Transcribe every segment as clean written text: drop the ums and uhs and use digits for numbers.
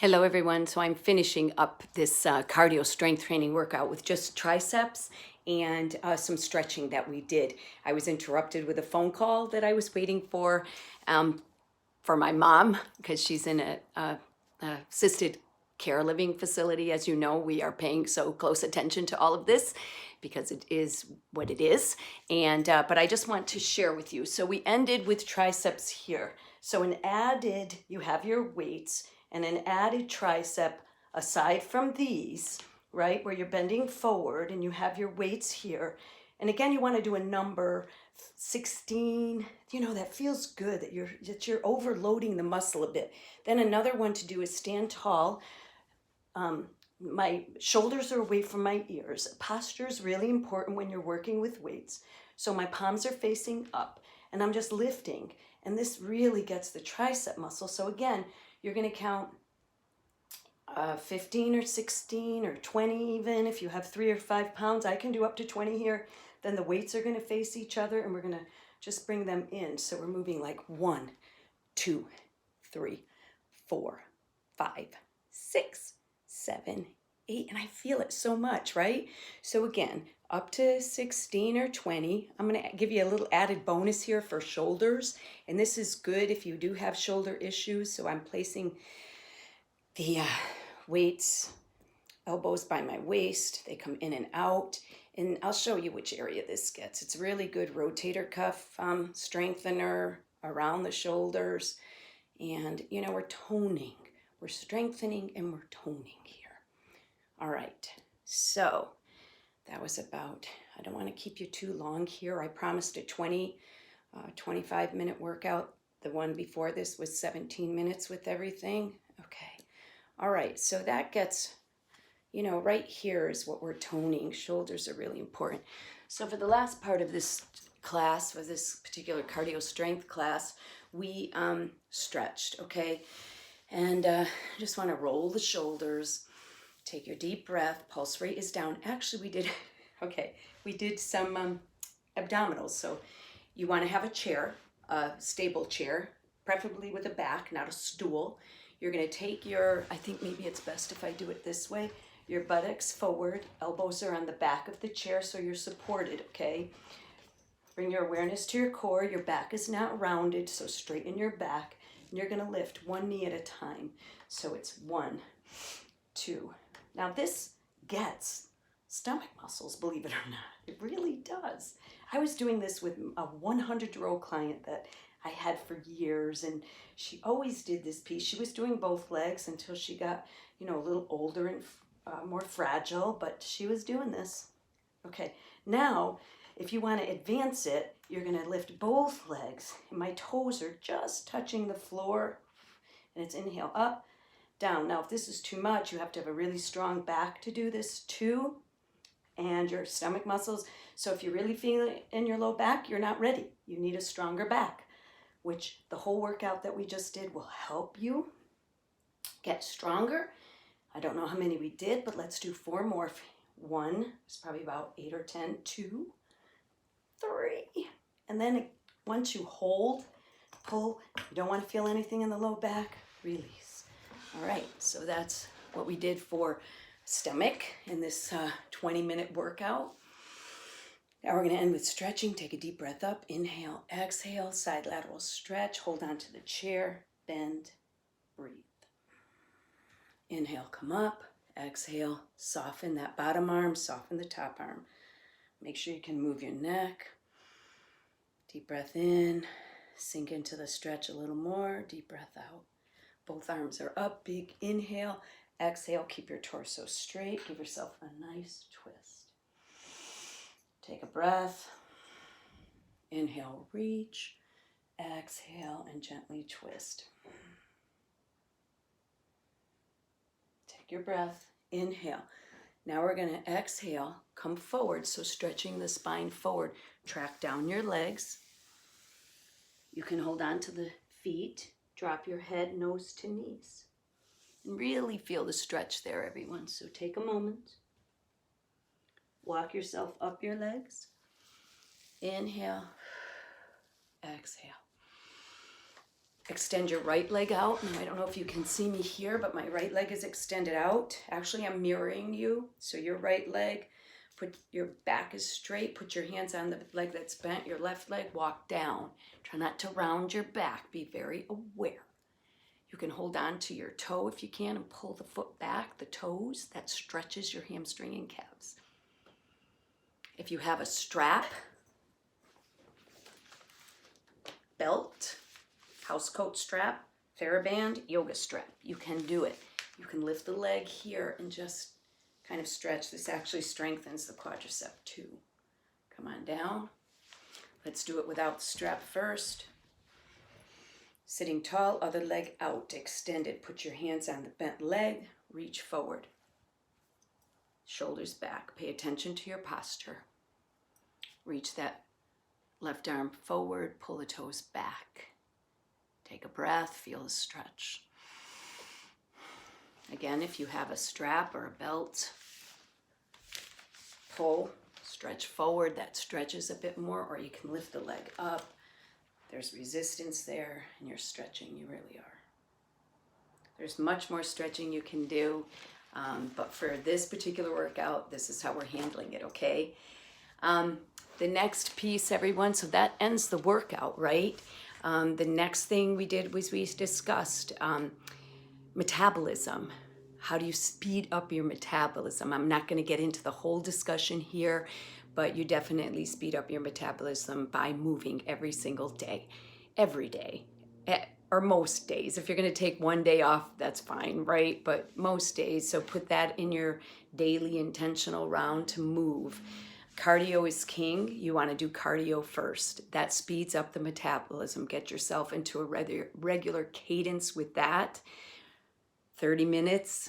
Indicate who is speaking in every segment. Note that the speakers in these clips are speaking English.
Speaker 1: Hello everyone, so I'm finishing up this cardio strength training workout with just triceps and some stretching that we did. I was interrupted with a phone call that I was waiting for my mom because she's in a assisted care living facility. As you know, we are paying so close attention to all of this because it is what it is. And but I just want to share with you. So we ended with triceps here. So an added, you have your weights and an added tricep aside from these, right, where you're bending forward and you have your weights here. And again, you want to do a number 16, that feels good that you're overloading the muscle a bit. Then another one to do is stand tall. My shoulders are away from my ears. Posture is really important when you're working with weights. So my palms are facing up and I'm just lifting. And this really gets the tricep muscle. So again, you're going to count 15 or 16 or 20 even. If you have 3 or 5 pounds, I can do up to 20 here. Then the weights are going to face each other and we're going to just bring them in. So we're moving like 1, 2, 3, 4, 5, 6, 7, 8. And I feel it so much, right? So again, up to 16 or 20. I'm going to give you a little added bonus here for shoulders. And this is good if you do have shoulder issues. So I'm placing the weights, elbows by my waist. They come in and out. And I'll show you which area this gets. It's really good rotator cuff strengthener around the shoulders. And, we're toning. We're strengthening and we're toning here. All right. So that was about, I don't want to keep you too long here. I promised a 25-minute workout. The one before this was 17 minutes with everything. Okay. All right. So that gets, right here is what we're toning. Shoulders are really important. So for the last part of this class, for this particular cardio strength class, we stretched, okay? And just want to roll the shoulders, take your deep breath, pulse rate is down. Actually, we did some abdominals. So you want to have a chair, a stable chair, preferably with a back, not a stool. You're going to take I think maybe it's best if I do it this way, your buttocks forward, elbows are on the back of the chair so you're supported, okay? Bring your awareness to your core. Your back is not rounded, so straighten your back. And you're going to lift one knee at a time. So it's 1, 2. Now this gets stomach muscles, believe it or not. It really does. I was doing this with a 100-year-old client that I had for years, and she always did this piece. She was doing both legs until she got, a little older and more fragile, but she was doing this. Okay, now if you want to advance it, you're going to lift both legs, and my toes are just touching the floor, and it's inhale up, down. Now if this is too much, you have to have a really strong back to do this too, and your stomach muscles. So if you really feel it in your low back, you're not ready. You need a stronger back, which the whole workout that we just did will help you get stronger. I don't know how many we did, but let's do 4 more. 1 is probably about 8 or 10. 2, 3. And then once you hold, pull, you don't want to feel anything in the low back, release. All right, so that's what we did for stomach in this 20-minute workout. Now we're going to end with stretching. Take a deep breath up, inhale, exhale, side lateral stretch, hold on to the chair, bend, breathe. Inhale, come up, exhale, soften that bottom arm, soften the top arm. Make sure you can move your neck. Deep breath in, sink into the stretch a little more, deep breath out. Both arms are up, big inhale, exhale, keep your torso straight, give yourself a nice twist. Take a breath, inhale, reach, exhale, and gently twist. Take your breath, inhale. Now we're going to exhale, come forward, so stretching the spine forward. Track down your legs. You can hold on to the feet, drop your head, nose to knees. And really feel the stretch there, everyone. So take a moment. Walk yourself up your legs. Inhale, exhale. Extend your right leg out. Now, I don't know if you can see me here, but my right leg is extended out. Actually, I'm mirroring you. So your right leg, put your back is straight. Put your hands on the leg that's bent. Your left leg, walk down. Try not to round your back. Be very aware. You can hold on to your toe if you can and pull the foot back, the toes. That stretches your hamstring and calves. If you have a strap, belt, housecoat strap, TheraBand, yoga strap, you can do it. You can lift the leg here and just kind of stretch. This actually strengthens the quadricep too. Come on down. Let's do it without the strap first. Sitting tall, other leg out, extended. Put your hands on the bent leg, reach forward. Shoulders back. Pay attention to your posture. Reach that left arm forward, pull the toes back. Take a breath, feel the stretch. Again, if you have a strap or a belt, pull, stretch forward. That stretches a bit more, or you can lift the leg up. There's resistance there, and you're stretching. You really are. There's much more stretching you can do, but for this particular workout, this is how we're handling it, okay? The next piece, everyone, so that ends the workout, right? The next thing we did was we discussed metabolism. How do you speed up your metabolism? I'm not going to get into the whole discussion here, but you definitely speed up your metabolism by moving every single day, every day, or most days. If you're going to take one day off, that's fine, right? But most days, so put that in your daily intentional round to move. Cardio is king. You want to do cardio first. That speeds up the metabolism. Get yourself into a regular cadence with that. 30 minutes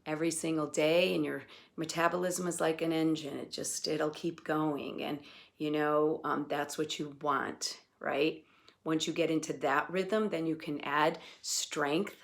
Speaker 1: every single day, and your metabolism is like an engine. It'll keep going, and that's what you want, right? Once you get into that rhythm, then you can add strength,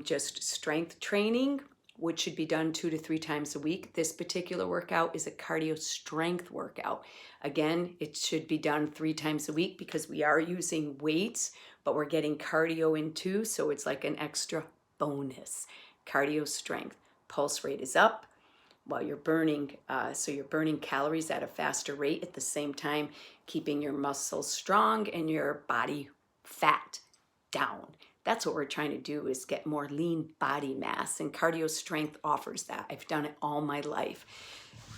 Speaker 1: just strength training, which should be done 2 to 3 times a week. This particular workout is a cardio strength workout. Again, it should be done 3 times a week because we are using weights, but we're getting cardio in too, so it's like an extra bonus. Cardio strength. Pulse rate is up while you're burning, so you're burning calories at a faster rate at the same time, keeping your muscles strong and your body fat down. That's what we're trying to do, is get more lean body mass, and cardio strength offers that. I've done it all my life.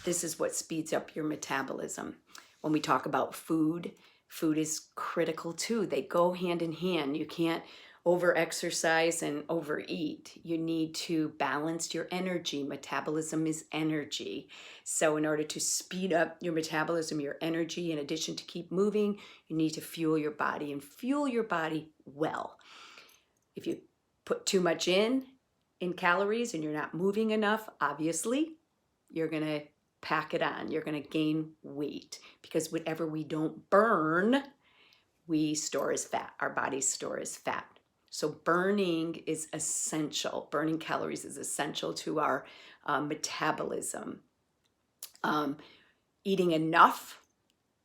Speaker 1: This is what speeds up your metabolism. When we talk about food, food is critical too. They go hand in hand. You can't over-exercise and overeat. You need to balance your energy. Metabolism is energy. So in order to speed up your metabolism, your energy, in addition to keep moving, you need to fuel your body, and fuel your body well. If you put too much in calories and you're not moving enough, obviously, you're going to pack it on. You're going to gain weight, because whatever we don't burn, we store as fat. Our bodies store as fat. So burning is essential. Burning calories is essential to our metabolism. Eating enough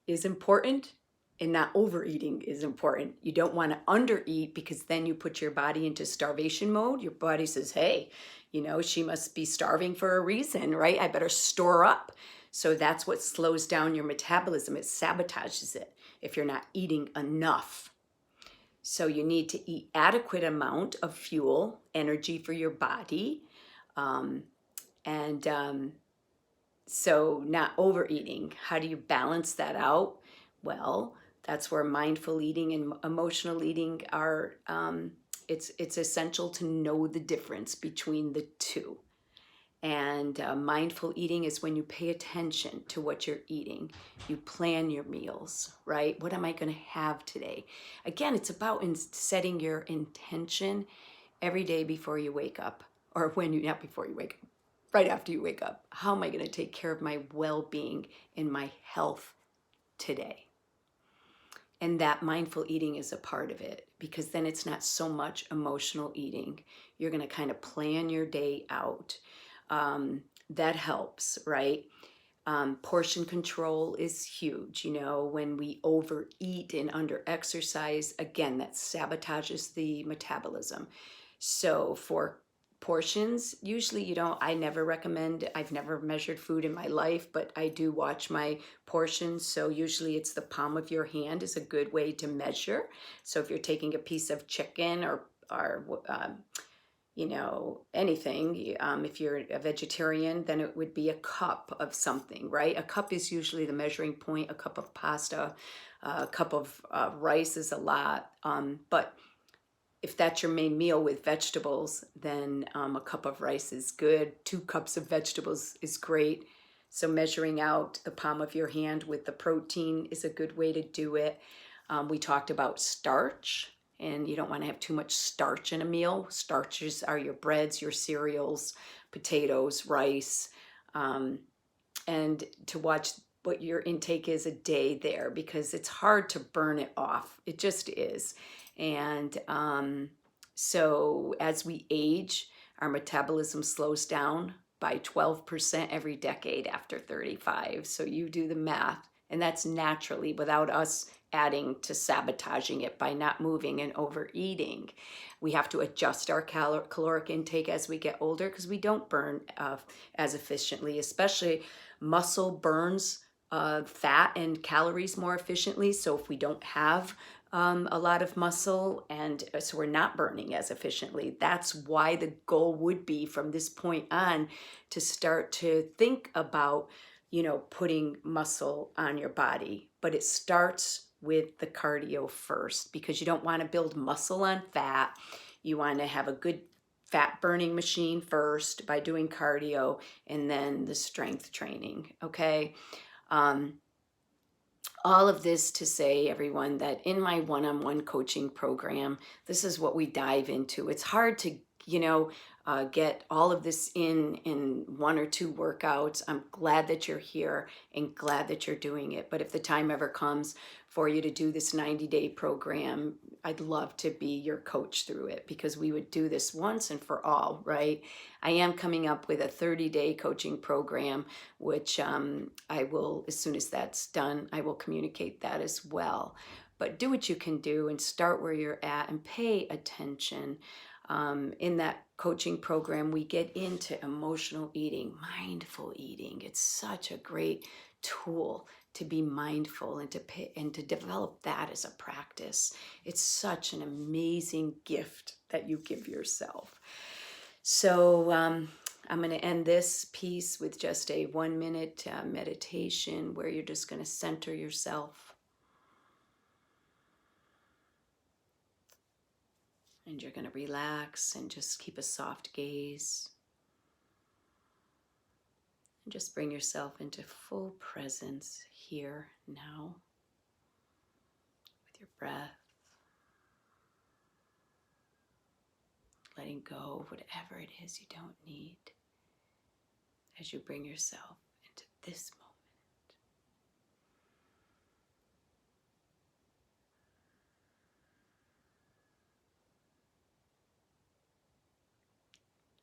Speaker 1: is important, and not overeating is important. You don't want to undereat, because then you put your body into starvation mode. Your body says, hey, she must be starving for a reason, right? I better store up. So that's what slows down your metabolism. It sabotages it if you're not eating enough. So you need to eat adequate amount of fuel, energy for your body, so not overeating. How do you balance that out? Well, that's where mindful eating and emotional eating are. It's essential to know the difference between the two. And mindful eating is when you pay attention to what you're eating. You plan your meals, right? What am I going to have today? Again, it's about setting your intention every day before you wake up, or not before you wake up, right after you wake up. How am I going to take care of my well-being and my health today? And that mindful eating is a part of it, because then it's not so much emotional eating. You're going to kind of plan your day out. That helps, right?
Speaker 2: Portion control is huge. When we overeat and under exercise, again, that sabotages the metabolism. So for portions, usually, I never recommend, I've never measured food in my life, but I do watch my portions. So usually it's the palm of your hand is a good way to measure. So if you're taking a piece of chicken or anything. If you're a vegetarian, then it would be a cup of something, right? A cup is usually the measuring point. A cup of pasta, a cup of rice is a lot. But if that's your main meal with vegetables, then a cup of rice is good. 2 cups of vegetables is great. So measuring out the palm of your hand with the protein is a good way to do it. We talked about starch, and you don't want to have too much starch in a meal. Starches are your breads, your cereals, potatoes, rice, and to watch what your intake is a day there, because it's hard to burn it off. It just is. And so as we age, our metabolism slows down by 12% every decade after 35. So you do the math, and that's naturally without us adding to sabotaging it by not moving and overeating. We have to adjust our caloric intake as we get older because we don't burn as efficiently, especially muscle burns fat and calories more efficiently. So if we don't have a lot of muscle, and so we're not burning as efficiently, that's why the goal would be from this point on to start to think about putting muscle on your body. But it starts with the cardio first, because you don't want to build muscle on fat. You want to have a good fat burning machine first by doing cardio, and then the strength training. Okay. All of this to say, everyone, that in my one-on-one coaching program, this is what we dive into. It's hard to, get all of this in 1 or 2 workouts. I'm glad that you're here and glad that you're doing it. But if the time ever comes for you to do this 90-day program, I'd love to be your coach through it, because we would do this once and for all, right? I am coming up with a 30-day coaching program, which I will, as soon as that's done, I will communicate that as well. But do what you can do and start where you're at and pay attention. In that coaching program, we get into emotional eating, mindful eating. It's such a great tool to be mindful and to develop that as a practice. It's such an amazing gift that you give yourself. So I'm going to end this piece with just a 1-minute meditation where you're just going to center yourself. And you're going to relax and just keep a soft gaze. And just bring yourself into full presence here now with your breath. Letting go of whatever it is you don't need as you bring yourself into this moment.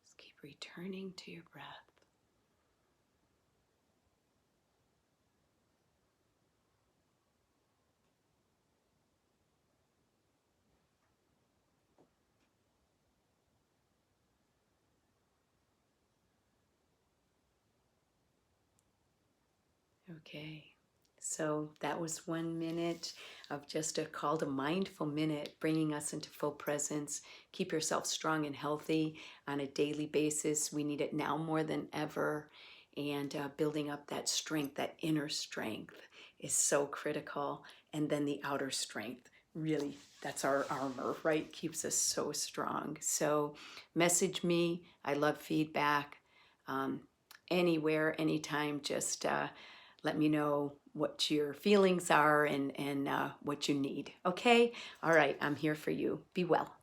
Speaker 2: Just keep returning to your breath. Okay, so that was 1 minute of just a call to mindful minute, bringing us into full presence. Keep yourself strong and healthy on a daily basis. We need it now more than ever. And building up that strength, that inner strength, is so critical. And then the outer strength, really, that's our armor, right? Keeps us so strong. So message me. I love feedback. Anywhere, anytime, just let me know what your feelings are and what you need. Okay? All right, I'm here for you. Be well.